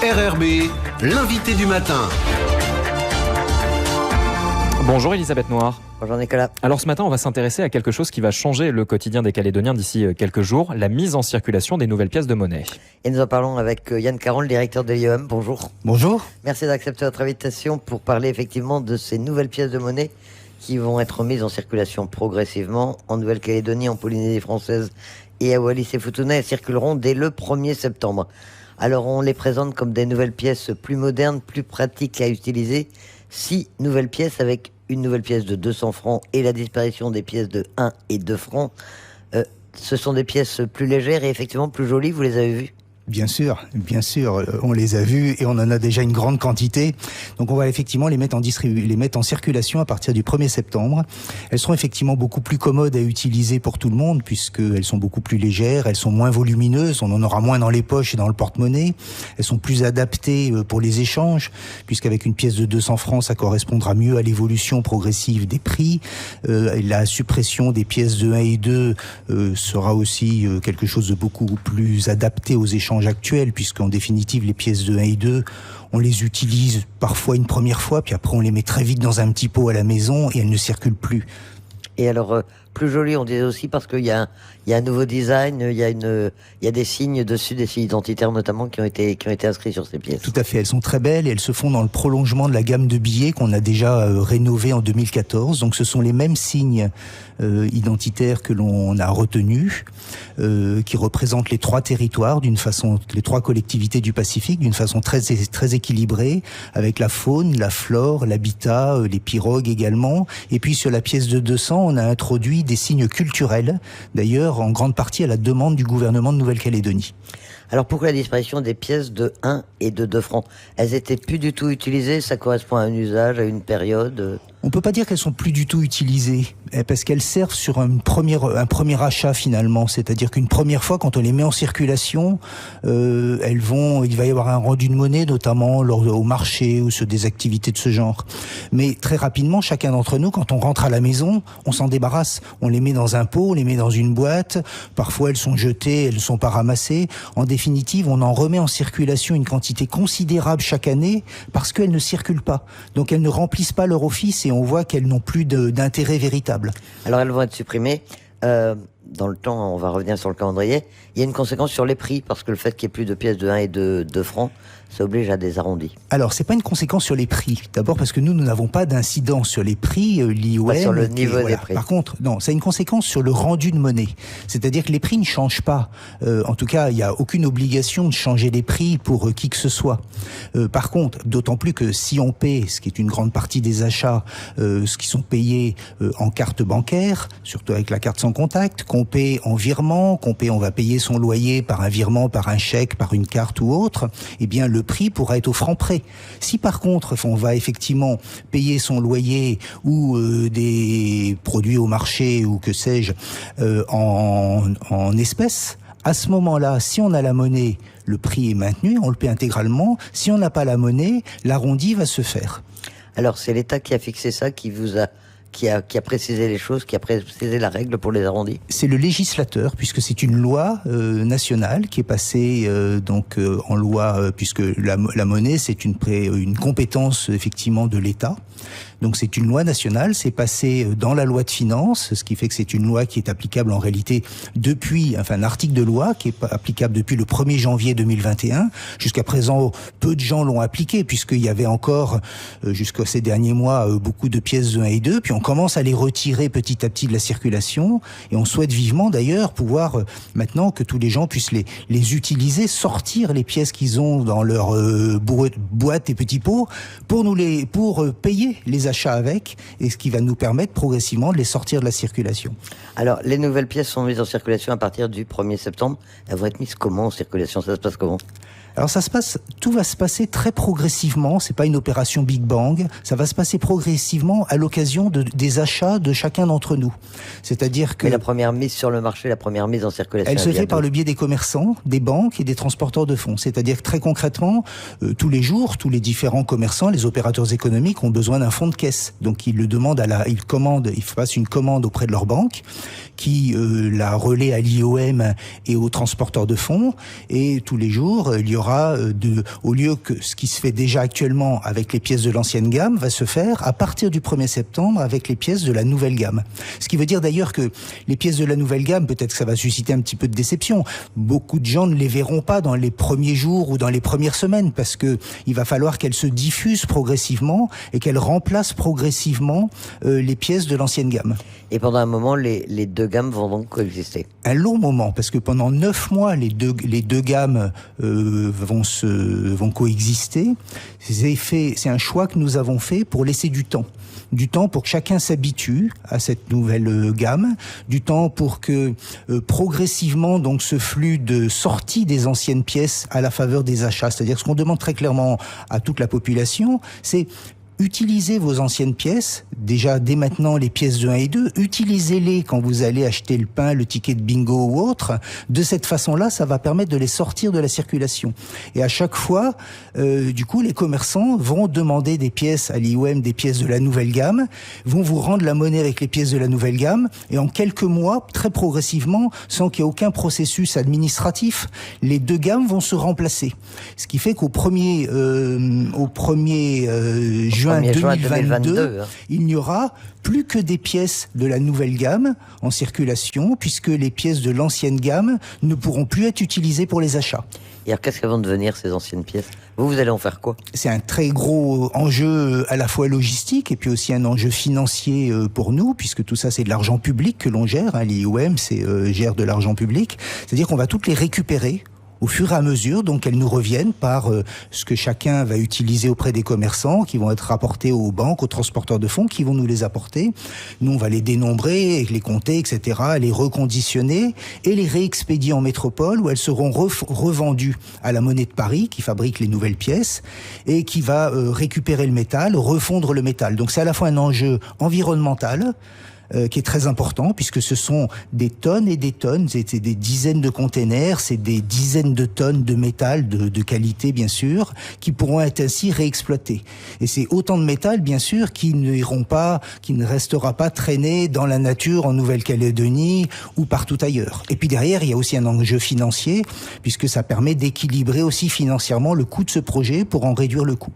RRB, l'invité du matin. Bonjour Elisabeth Noir. Bonjour Nicolas. Alors ce matin, on va s'intéresser à quelque chose qui va changer le quotidien des Calédoniens d'ici quelques jours, la mise en circulation des nouvelles pièces de monnaie. Et nous en parlons avec Yann Caron, le directeur de l'IEM. Bonjour. Bonjour. Merci d'accepter notre invitation pour parler effectivement de ces nouvelles pièces de monnaie qui vont être mises en circulation progressivement en Nouvelle-Calédonie, en Polynésie française et à Wallis-et-Futuna. Elles circuleront dès le 1er septembre. Alors on les présente comme des nouvelles pièces plus modernes, plus pratiques à utiliser. 6 nouvelles pièces avec une nouvelle pièce de 200 francs et la disparition des pièces de 1 et 2 francs. Ce sont des pièces plus légères et effectivement plus jolies, vous les avez vues ? Bien sûr, on les a vus et on en a déjà une grande quantité. Donc on va effectivement les mettre en circulation à partir du 1er septembre. Elles seront effectivement beaucoup plus commodes à utiliser pour tout le monde puisqu'elles sont beaucoup plus légères, elles sont moins volumineuses, on en aura moins dans les poches et dans le porte-monnaie. Elles sont plus adaptées pour les échanges puisqu'avec une pièce de 200 francs, ça correspondra mieux à l'évolution progressive des prix. La suppression des pièces de 1 et 2 sera aussi quelque chose de beaucoup plus adapté aux échanges actuels, puisqu'en définitive les pièces de 1 et 2 on les utilise parfois une première fois puis après on les met très vite dans un petit pot à la maison et elles ne circulent plus. Et alors plus joli, on disait aussi parce qu'il y a un nouveau design, il y a des signes dessus, des signes identitaires notamment qui ont été inscrits sur ces pièces. Tout à fait, elles sont très belles et elles se font dans le prolongement de la gamme de billets qu'on a déjà rénové en 2014. Donc ce sont les mêmes signes identitaires que l'on a retenus, qui représentent les 3 territoires les 3 collectivités du Pacifique d'une façon très équilibrée, avec la faune, la flore, l'habitat, les pirogues également. Et puis sur la pièce de 200, on a introduit des signes culturels, d'ailleurs en grande partie à la demande du gouvernement de Nouvelle-Calédonie. Alors pourquoi la disparition des pièces de 1 et de 2 francs ? Elles étaient plus du tout utilisées, ça correspond à un usage, à une période ? On peut pas dire qu'elles sont plus du tout utilisées, parce qu'elles servent sur un premier achat finalement, c'est-à-dire qu'une première fois, quand on les met en circulation, il va y avoir un rendu de monnaie, notamment au marché ou sur des activités de ce genre. Mais très rapidement, chacun d'entre nous, quand on rentre à la maison, on s'en débarrasse. On les met dans un pot, on les met dans une boîte. Parfois, elles sont jetées, elles ne sont pas ramassées. En définitive, on en remet en circulation une quantité considérable chaque année parce qu'elles ne circulent pas. Donc, elles ne remplissent pas leur office et on voit qu'elles n'ont plus d'intérêt véritable. Alors elles vont être supprimées. Dans le temps, on va revenir sur le calendrier. Il y a une conséquence sur les prix, parce que le fait qu'il n'y ait plus de pièces de 1 et de 2 francs, ça oblige à des arrondis. Alors, c'est pas une conséquence sur les prix. D'abord parce que nous n'avons pas d'incidence sur les prix, l'IOM. Pas sur le niveau des prix. Par contre, non, ça a une conséquence sur le rendu de monnaie. C'est-à-dire que les prix ne changent pas. En tout cas, il n'y a aucune obligation de changer les prix pour qui que ce soit. Par contre, d'autant plus que si on paie, ce qui est une grande partie des achats, ce qui sont payés en carte bancaire, surtout avec la carte sans contact, qu'on paie en virement, on va payer son loyer par un virement, par un chèque, par une carte ou autre, eh bien le prix pourra être au franc près. Si par contre on va effectivement payer son loyer ou des produits au marché ou que sais-je en espèces, à ce moment-là, si on a la monnaie, le prix est maintenu, on le paie intégralement. Si on n'a pas la monnaie, l'arrondi va se faire. Alors c'est l'État qui a fixé ça, qui a précisé les choses, qui a précisé la règle pour les arrondis. C'est le législateur, puisque c'est une loi nationale qui est passée en loi, puisque la monnaie c'est une compétence effectivement de l'État. Donc c'est une loi nationale, c'est passé dans la loi de finances, ce qui fait que c'est une loi qui est applicable en réalité un article de loi qui est applicable depuis le 1er janvier 2021. Jusqu'à présent, peu de gens l'ont appliqué puisqu'il y avait encore, jusqu'à ces derniers mois, beaucoup de pièces de 1 et 2, puis on commence à les retirer petit à petit de la circulation et on souhaite vivement d'ailleurs pouvoir, maintenant que tous les gens puissent les utiliser, sortir les pièces qu'ils ont dans leur boîte et petits pots pour payer les achats avec, et ce qui va nous permettre progressivement de les sortir de la circulation. Alors, les nouvelles pièces sont mises en circulation à partir du 1er septembre. Elles vont être mises comment en circulation ? Ça se passe comment ? Alors tout va se passer très progressivement, c'est pas une opération Big Bang, ça va se passer progressivement à l'occasion des achats de chacun d'entre nous. C'est-à-dire que... Mais la première mise sur le marché, la première mise en circulation... Elle se fait par le biais des commerçants, des banques et des transporteurs de fonds. C'est-à-dire que très concrètement, tous les jours, tous les différents commerçants, les opérateurs économiques ont besoin d'un fonds de caisse. Donc ils le demandent ils fassent une commande auprès de leur banque, qui la relaie à l'IOM et aux transporteurs de fonds, et tous les jours, il y aura aura au lieu que ce qui se fait déjà actuellement avec les pièces de l'ancienne gamme va se faire à partir du 1er septembre avec les pièces de la nouvelle gamme. Ce qui veut dire d'ailleurs que les pièces de la nouvelle gamme, peut-être que ça va susciter un petit peu de déception. Beaucoup de gens ne les verront pas dans les premiers jours ou dans les premières semaines parce que il va falloir qu'elles se diffusent progressivement et qu'elles remplacent progressivement les pièces de l'ancienne gamme. Et pendant un moment, les deux gammes vont donc coexister. Un long moment, parce que pendant 9 mois, les deux gammes vont coexister. C'est un choix que nous avons fait pour laisser du temps pour que chacun s'habitue à cette nouvelle gamme, du temps pour que progressivement donc ce flux de sortie des anciennes pièces à la faveur des achats, c'est-à-dire ce qu'on demande très clairement à toute la population, c'est utilisez vos anciennes pièces, déjà dès maintenant les pièces de 1 et 2, utilisez-les quand vous allez acheter le pain, le ticket de bingo ou autre. De cette façon-là, ça va permettre de les sortir de la circulation. Et à chaque fois, du coup, les commerçants vont demander des pièces à l'IOM, des pièces de la nouvelle gamme, vont vous rendre la monnaie avec les pièces de la nouvelle gamme, et en quelques mois, très progressivement, sans qu'il y ait aucun processus administratif, les deux gammes vont se remplacer. Ce qui fait qu'au 1er juin 2022, il n'y aura plus que des pièces de la nouvelle gamme en circulation, puisque les pièces de l'ancienne gamme ne pourront plus être utilisées pour les achats. Et alors, qu'est-ce qu'elles vont devenir, ces anciennes pièces ? Vous allez en faire quoi ? C'est un très gros enjeu à la fois logistique et puis aussi un enjeu financier pour nous, puisque tout ça, c'est de l'argent public que l'on gère. L'IOM gère de l'argent public. C'est-à-dire qu'on va toutes les récupérer au fur et à mesure, donc elles nous reviennent par ce que chacun va utiliser auprès des commerçants, qui vont être rapportés aux banques, aux transporteurs de fonds, qui vont nous les apporter. Nous, on va les dénombrer, les compter, etc., les reconditionner et les réexpédier en métropole, où elles seront revendues à la Monnaie de Paris, qui fabrique les nouvelles pièces, et qui va récupérer le métal, refondre le métal. Donc c'est à la fois un enjeu environnemental, qui est très important, puisque ce sont des tonnes et des tonnes, c'est des dizaines de containers, c'est des dizaines de tonnes de métal de qualité, bien sûr, qui pourront être ainsi réexploités. Et c'est autant de métal, bien sûr, qui ne restera pas traîné dans la nature en Nouvelle-Calédonie ou partout ailleurs. Et puis derrière, il y a aussi un enjeu financier, puisque ça permet d'équilibrer aussi financièrement le coût de ce projet pour en réduire le coût.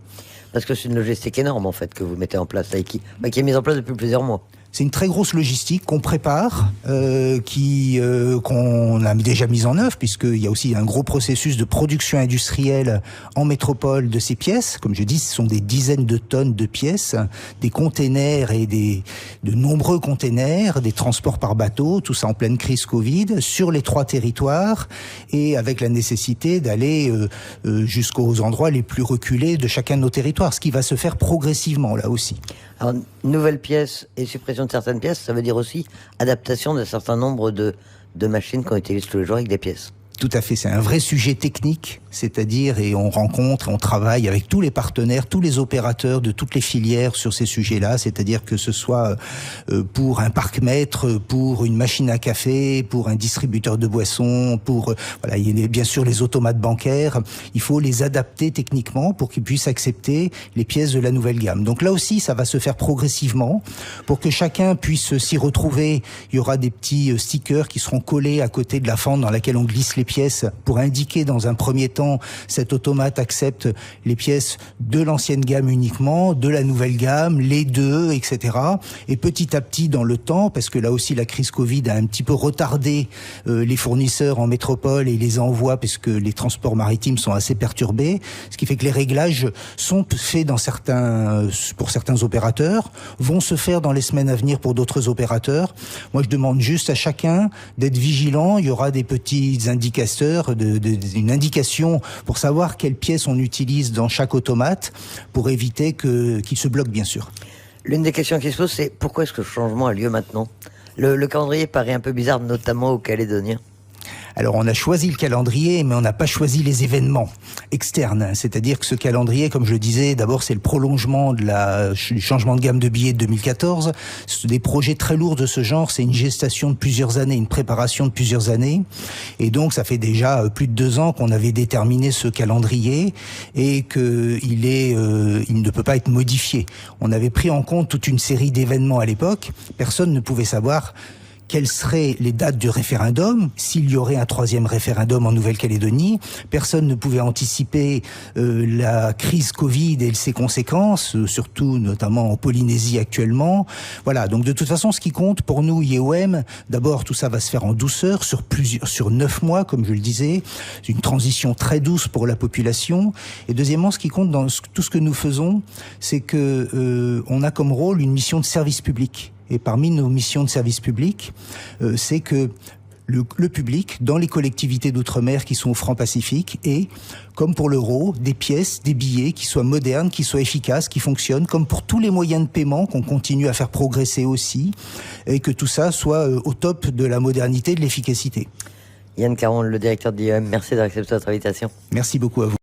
Parce que c'est une logistique énorme, en fait, que vous mettez en place, qui est mise en place depuis plusieurs mois. C'est une très grosse logistique qu'on prépare, qu'on a déjà mise en œuvre, puisqu'il y a aussi un gros processus de production industrielle en métropole de ces pièces. Comme je dis, ce sont des dizaines de tonnes de pièces, des containers et de nombreux containers, des transports par bateau, tout ça en pleine crise Covid, sur les 3 territoires, et avec la nécessité d'aller jusqu'aux endroits les plus reculés de chacun de nos territoires, ce qui va se faire progressivement, là aussi. Alors, nouvelles pièces et suppression de certaines pièces, ça veut dire aussi adaptation d'un certain nombre de machines qu'on utilise tous les jours avec des pièces. Tout à fait, c'est un vrai sujet technique, c'est-à-dire, et on rencontre, on travaille avec tous les partenaires, tous les opérateurs de toutes les filières sur ces sujets-là, c'est-à-dire que ce soit pour un parc-mètre, pour une machine à café, pour un distributeur de boissons, voilà, il y a bien sûr les automates bancaires, il faut les adapter techniquement pour qu'ils puissent accepter les pièces de la nouvelle gamme. Donc là aussi, ça va se faire progressivement pour que chacun puisse s'y retrouver. Il y aura des petits stickers qui seront collés à côté de la fente dans laquelle on glisse les pièces pour indiquer dans un premier temps cet automate accepte les pièces de l'ancienne gamme uniquement, de la nouvelle gamme, les deux, etc. Et petit à petit dans le temps, parce que là aussi la crise Covid a un petit peu retardé les fournisseurs en métropole et les envois, parce que les transports maritimes sont assez perturbés, ce qui fait que les réglages sont faits pour certains opérateurs, vont se faire dans les semaines à venir pour d'autres opérateurs. Moi je demande juste à chacun d'être vigilant, il y aura des petits indicateurs, une indication pour savoir quelles pièces on utilise dans chaque automate pour éviter qu'il se bloque, bien sûr. L'une des questions qui se pose, c'est pourquoi est-ce que ce changement a lieu maintenant ? Le calendrier paraît un peu bizarre, notamment aux Calédoniens. Alors on a choisi le calendrier, mais on n'a pas choisi les événements externes. C'est-à-dire que ce calendrier, comme je le disais, d'abord c'est le prolongement du changement de gamme de billets de 2014. Des projets très lourds de ce genre, c'est une gestation de plusieurs années, une préparation de plusieurs années. Et donc ça fait déjà plus de 2 ans qu'on avait déterminé ce calendrier et qu'il ne peut pas être modifié. On avait pris en compte toute une série d'événements à l'époque. Personne ne pouvait savoir quelles seraient les dates du référendum, s'il y aurait un troisième référendum en Nouvelle-Calédonie. Personne ne pouvait anticiper la crise Covid et ses conséquences, surtout notamment en Polynésie actuellement. Voilà, donc de toute façon, ce qui compte pour nous, IEOM, d'abord tout ça va se faire en douceur, sur 9 mois, comme je le disais, une transition très douce pour la population. Et deuxièmement, ce qui compte dans tout ce que nous faisons, c'est que on a comme rôle une mission de service public. Et parmi nos missions de service public, c'est que le public, dans les collectivités d'outre-mer qui sont au Franc-Pacifique, ait, comme pour l'euro, des pièces, des billets qui soient modernes, qui soient efficaces, qui fonctionnent, comme pour tous les moyens de paiement qu'on continue à faire progresser aussi, et que tout ça soit au top de la modernité et de l'efficacité. Yann Caron, le directeur de l'IEM, merci d'avoir accepté notre invitation. Merci beaucoup à vous.